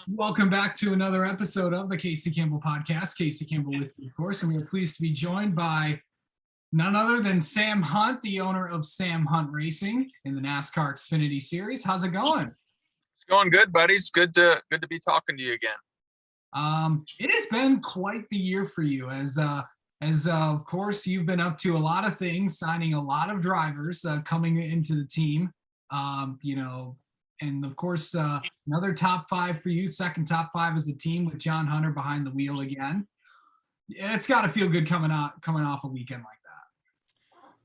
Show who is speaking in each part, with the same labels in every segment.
Speaker 1: Welcome back to another episode of the Casey Campbell Podcast. Casey Campbell with you, of course, and we're pleased to be joined by none other than Sam Hunt, the owner of Sam Hunt Racing in the NASCAR Xfinity Series. How's it going?
Speaker 2: It's going good, buddy. It's good to be talking to you again.
Speaker 1: It has been quite the year for you, as of course you've been up to a lot of things, signing a lot of drivers coming into the team. And of course, another top five for you, second top five as a team with John Hunter behind the wheel again. It's got to feel good coming off a weekend like that.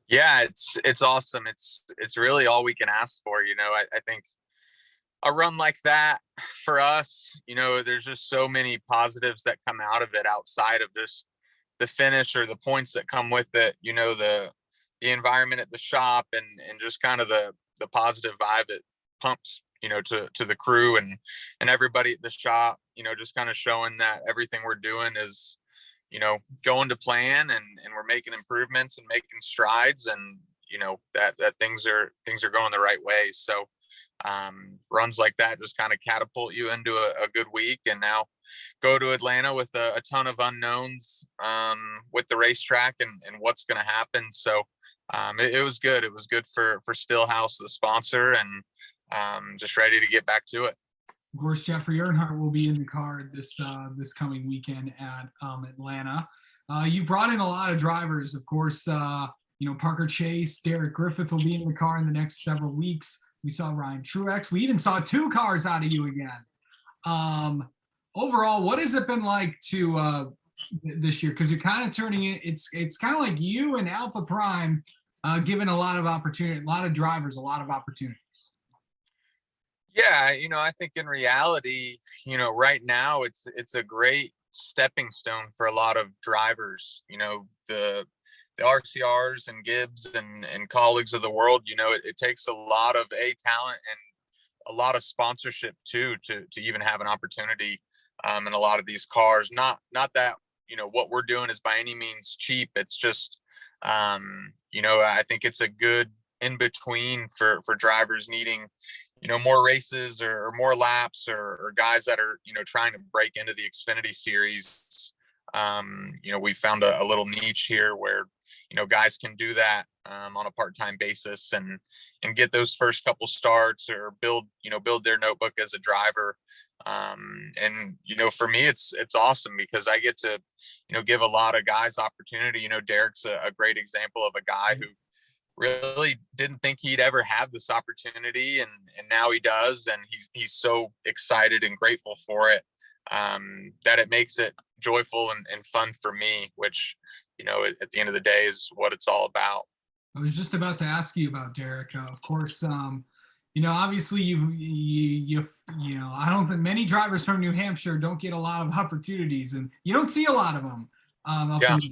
Speaker 2: Yeah, it's awesome. It's really all we can ask for. I think a run like that for us, there's just so many positives that come out of it outside of just the finish or the points that come with it. The environment at the shop and just kind of the positive vibe it pumps to the crew and everybody at the shop, just kind of showing that everything we're doing is going to plan and we're making improvements and making strides, and that things are going the right way. So runs like that just kind of catapult you into a good week, and now go to Atlanta with a ton of unknowns with the racetrack and what's going to happen. So it was good. It was good for Stillhouse, the sponsor, and just ready to get back to it.
Speaker 1: Of course, Jeffrey Earnhardt will be in the car this coming weekend at Atlanta. You brought in a lot of drivers, of course. Parker Chase, Derek Griffith will be in the car in the next several weeks. We saw Ryan Truex. We even saw two cars out of you again. Overall, what has it been like to this year? Because you're kind of turning it. It's kind of like you and Alpha Prime giving a lot of opportunity, a lot of drivers, a lot of opportunities.
Speaker 2: Yeah, I think in reality, right now it's a great stepping stone for a lot of drivers. The RCRs and Gibbs and colleagues of the world. It takes a lot of talent and a lot of sponsorship too to even have an opportunity in a lot of these cars. Not that what we're doing is by any means cheap. It's just I think it's a good in between for drivers needing more races or more laps or guys that are trying to break into the Xfinity Series. We found a little niche here where guys can do that on a part-time basis and get those first couple starts or build their notebook as a driver. For me it's awesome because I get to give a lot of guys opportunity. Derek's a great example of a guy who really didn't think he'd ever have this opportunity, and now he does, and he's so excited and grateful for it, that it makes it joyful and fun for me, which at the end of the day is what it's all about.
Speaker 1: I was just about to ask you about Derek. Of course, obviously you I don't think many drivers from New Hampshire don't get a lot of opportunities, and you don't see a lot of them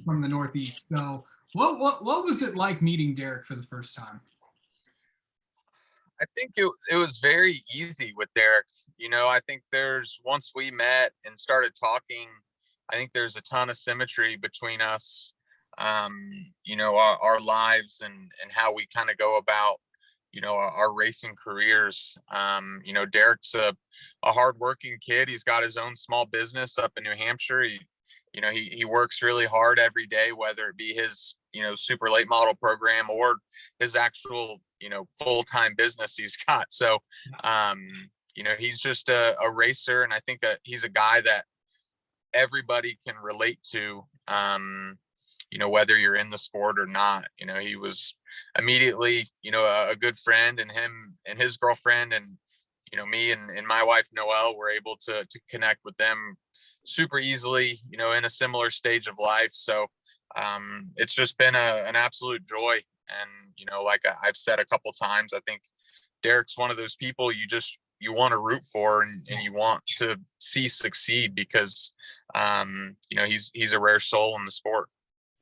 Speaker 1: from the Northeast. So what was it like meeting Derek for the first time?
Speaker 2: I think it was very easy with Derek. I think once we met and started talking, I think there's a ton of symmetry between us, our lives and how we kind of go about, our racing careers. Derek's a hardworking kid. He's got his own small business up in New Hampshire. He works really hard every day, whether it be his, super late model program or his actual, full-time business he's got. So, he's just a racer. And I think that he's a guy that everybody can relate to, whether you're in the sport or not. He was immediately, a good friend, and him and his girlfriend and, me and my wife, Noelle, were able to connect with them super easily, in a similar stage of life. So it's just been an absolute joy. And, like I've said a couple times, I think Derek's one of those people you want to root for and you want to see succeed because, he's a rare soul in the sport.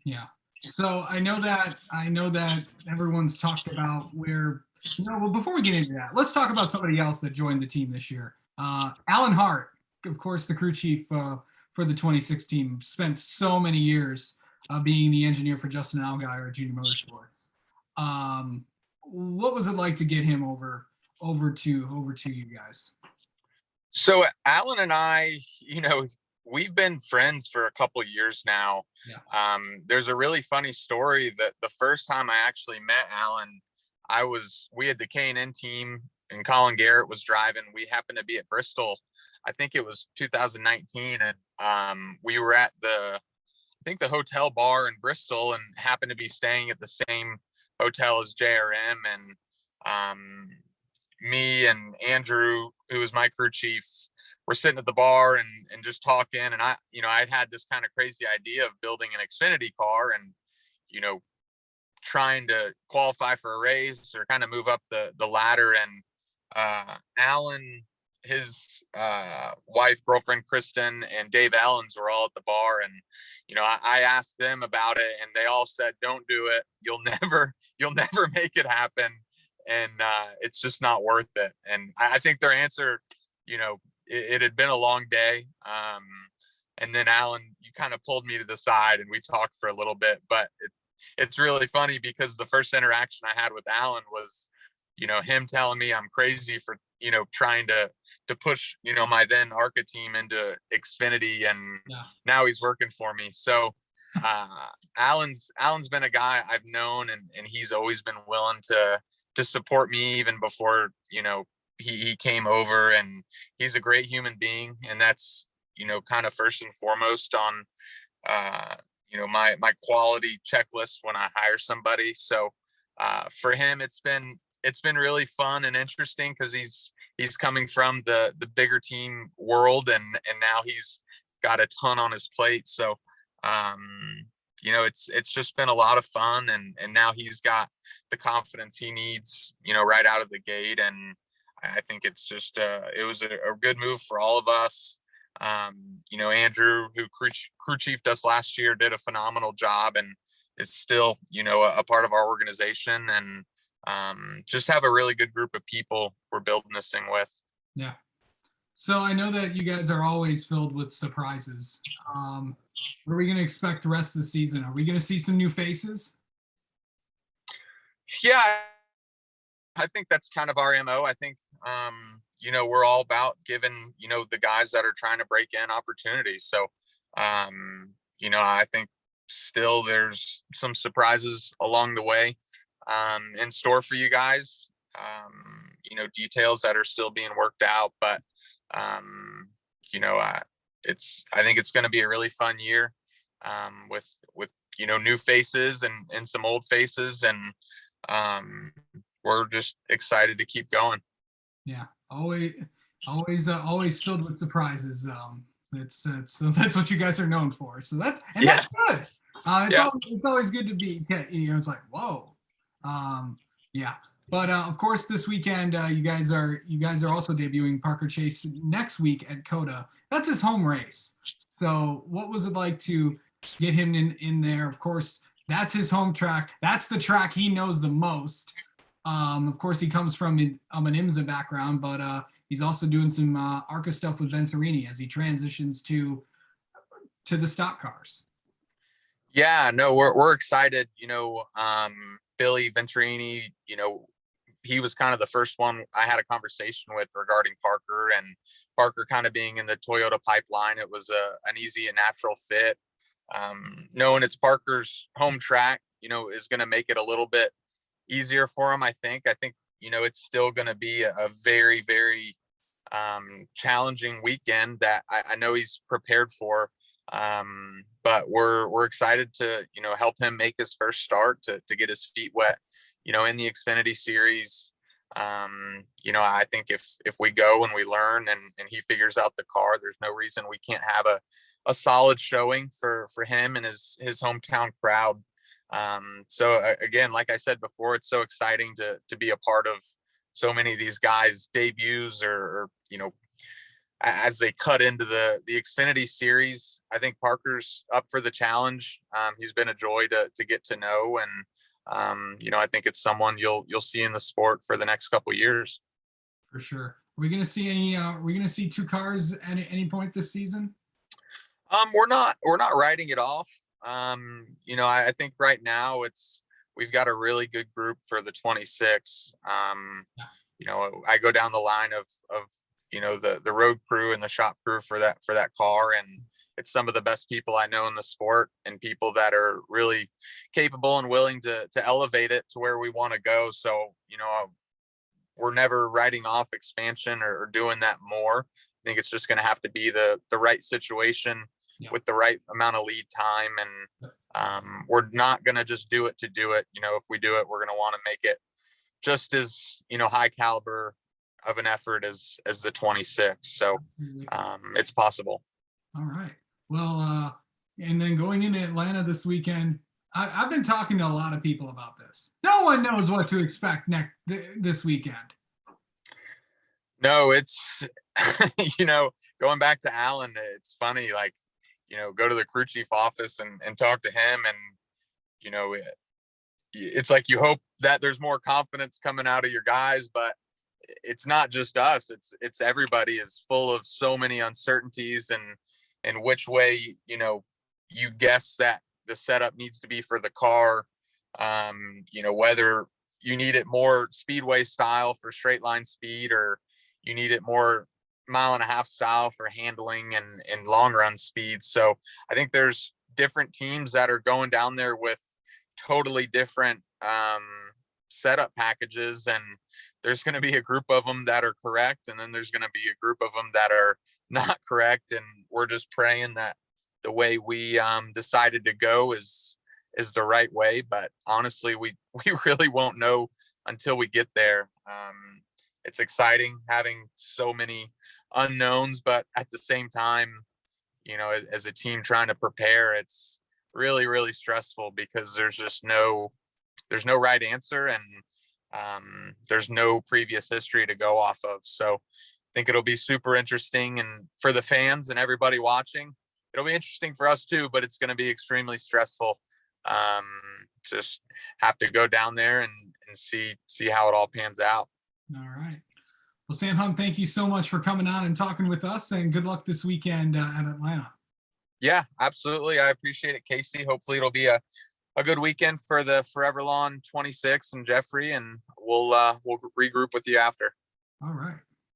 Speaker 1: Yeah. So I know that everyone's talked about where, well, before we get into that, let's talk about somebody else that joined the team this year. Alan Hart, of course, the crew chief for the 2016, spent so many years being the engineer for Justin Allgaier at Junior Motorsports. What was it like to get him over to you guys?
Speaker 2: So Alan and I, we've been friends for a couple years now.
Speaker 1: Yeah.
Speaker 2: There's a really funny story that the first time I actually met Alan, we had the K&N team and Colin Garrett was driving. We happened to be at Bristol. I think it was 2019. And we were at the hotel bar in Bristol and happened to be staying at the same hotel as JRM. And me and Andrew, who was my crew chief, were sitting at the bar and just talking. And I'd had this kind of crazy idea of building an Xfinity car and, you know, trying to qualify for a race or kind of move up the ladder. And Alan, his wife, girlfriend Kristen, and Dave Allens were all at the bar. And I asked them about it, and they all said, "Don't do it. You'll never make it happen, and it's just not worth it." And I think their answer, it had been a long day. And then Alan, you kind of pulled me to the side, and we talked for a little bit. But it's really funny because the first interaction I had with Alan was, him telling me I'm crazy for, trying to push, my then ARCA team into Xfinity, and now he's working for me. So Alan's been a guy I've known, and he's always been willing to support me even before, he came over, and he's a great human being. And that's, kind of first and foremost on, my quality checklist when I hire somebody. So for him, it's been really fun and interesting because he's coming from the bigger team world, and now he's got a ton on his plate. So it's just been a lot of fun, and now he's got the confidence he needs, right out of the gate. And I think it's just it was a good move for all of us. Andrew, who crew chiefed us last year, did a phenomenal job and is still, a part of our organization, and just have a really good group of people we're building this thing with.
Speaker 1: Yeah. So I know that you guys are always filled with surprises. What are we going to expect the rest of the season? Are we going to see some new faces?
Speaker 2: Yeah, I think that's kind of our MO. I think, we're all about giving, the guys that are trying to break in opportunities. So, I think still there's some surprises along the way in store for you guys. Details that are still being worked out, but I think it's going to be a really fun year with new faces and some old faces, and we're just excited to keep going.
Speaker 1: Yeah, always filled with surprises. So that's what you guys are known for. So that's good. It's always good to be. It's like whoa. Yeah. But of course, this weekend you guys are also debuting Parker Chase next week at COTA. That's his home race. So what was it like to get him in there? Of course, that's his home track. That's the track he knows the most. Of course, he comes from an IMSA background, but he's also doing some ARCA stuff with Venturini as he transitions to the stock cars.
Speaker 2: Yeah, no, we're excited. Billy Venturini, he was kind of the first one I had a conversation with regarding Parker, and Parker kind of being in the Toyota pipeline. It was an easy and natural fit. Knowing it's Parker's home track, is going to make it a little bit easier for him. I think, it's still going to be a very, very challenging weekend that I know he's prepared for. But we're excited to, help him make his first start to get his feet wet, in the Xfinity series. I think if we go and we learn and he figures out the car, there's no reason we can't have a solid showing for him and his hometown crowd. So again, like I said before, it's so exciting to be a part of so many of these guys' debuts or as they cut into the Xfinity series. I think Parker's up for the challenge. He's been a joy to get to know, and I think it's someone you'll see in the sport for the next couple of years.
Speaker 1: For sure. Are we going to see any? Are we going to see two cars at any point this season?
Speaker 2: We're not writing it off. I think right now we've got a really good group for the 26. I go down the line of the road crew and the shop crew for that car. And it's some of the best people I know in the sport, and people that are really capable and willing to elevate it to where we want to go. So, we're never writing off expansion or doing that more. I think it's just going to have to be the right situation with the right amount of lead time. And we're not going to just do it to do it. If we do it, we're going to want to make it just as, high caliber of an effort as the 26. So it's possible.
Speaker 1: All right. Well, and then going into Atlanta this weekend, I've been talking to a lot of people about this. No one knows what to expect this weekend.
Speaker 2: No, it's, going back to Alan, it's funny, like, go to the crew chief office and talk to him. And, it's like you hope that there's more confidence coming out of your guys, but it's not just us. It's everybody is full of so many uncertainties and which way, you guess that the setup needs to be for the car. Whether you need it more speedway style for straight line speed, or you need it more mile and a half style for handling and long run speed. So I think there's different teams that are going down there with totally different setup packages, and there's going to be a group of them that are correct, and then there's going to be a group of them that are not correct. And we're just praying that the way we decided to go is the right way. But honestly, we really won't know until we get there. It's exciting having so many unknowns, but at the same time, as a team trying to prepare, it's really, really stressful because there's no right answer, and there's no previous history to go off of. So I think it'll be super interesting, and for the fans and everybody watching, it'll be interesting for us too, but it's going to be extremely stressful. Just have to go down there and see how it all pans out.
Speaker 1: All right. Well, Sam Hung, thank you so much for coming on and talking with us, and good luck this weekend at Atlanta.
Speaker 2: Yeah, absolutely. I appreciate it, Casey. Hopefully it'll be a good weekend for the Forever Lawn 26 and Jeffrey, and we'll regroup with you after.
Speaker 1: All right.